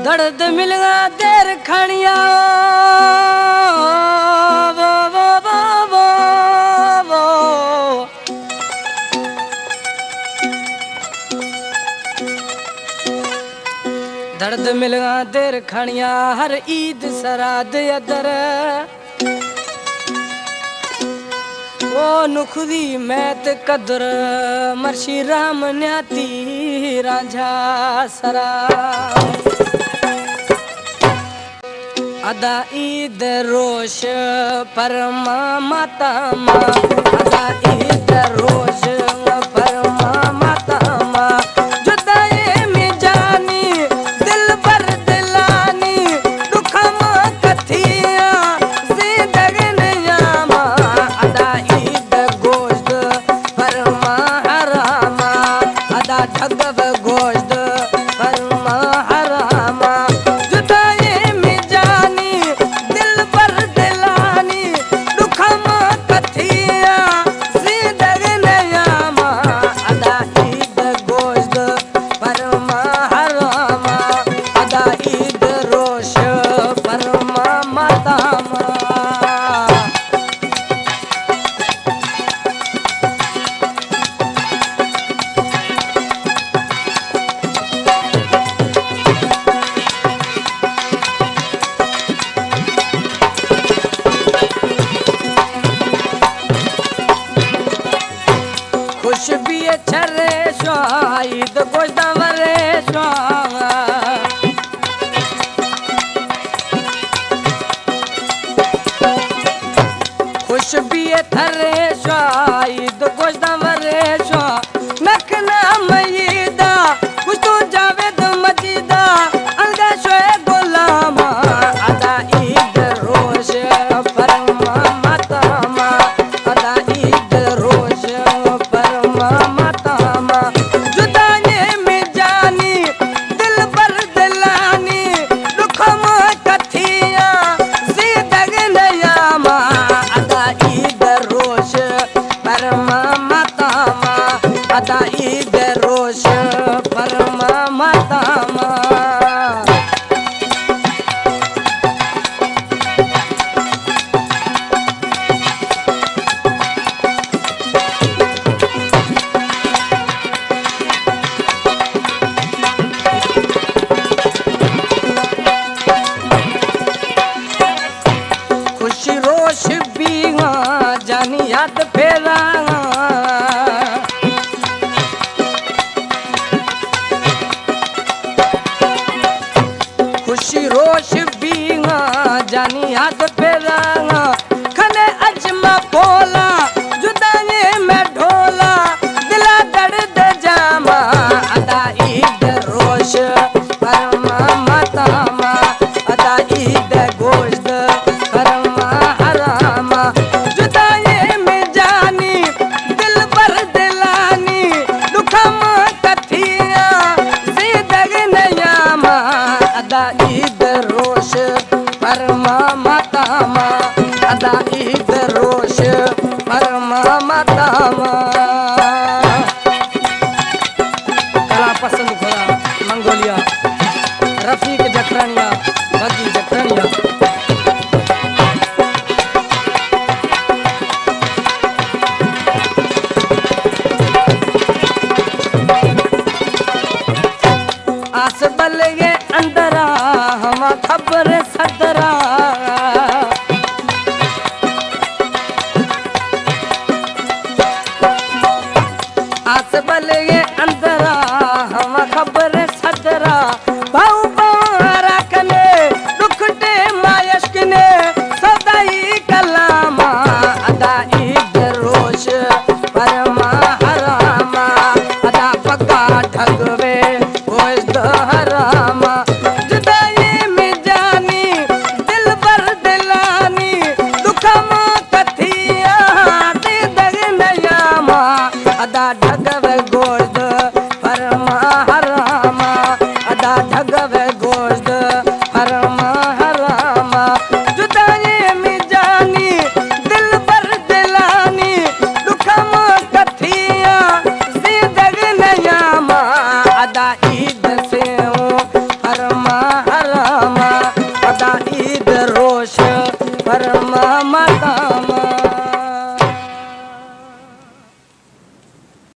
दर्द मिलगा देर खणिया वो वो वो वो वो दर्द मिलगा देर खणिया हर ईद सराद अदर ओ नुखदी मैत कदर मर्शी राम न्याती रांझा सरा अदा ईद रोश परमा माता माँ अदा ईद रोश परमा माता माँ जुदाई में जानी दिल पर दिलानी दुखमा कथिया जिंदगी नियामा अदा ईद गोश्त परमा हरामा अदा ठगव गोश्त परमा हरामा खुश भी छरे स्वाईद गोश्त वरे स्वांगा खुश भी थरे स्वाईद गोश्त वरे स्वा नखना मयीदा कुछ तो जावेद मजीदा अंगा शोए गुलामा अदा ईद रोश परमा माता माँ अदा ईद रोश अदा ईद रोश परमा माता माँ खुशी रोश बीगा जानी याद फेरा खुशी रोश बीगा जानी हाथ पेरा खने अजमा बोला जुदाई में ढोला दिला दर्द जामा अदा ईद रोश परमा माता माँ अदा ईद गोश्त परमा हरामा जुदाई में जानी दिल पर दिलानी दुखमा कथिया जिंदगी नयामा अदा ईद रोश परमा माता माँ अदा ईद रोश परमा माता माँ कला पसंद खोला मंगोलिया रफीक जखरानिया भगी जखरानिया आस बल ये अंदरा हम खबर सदरा आस बल ये अंदरा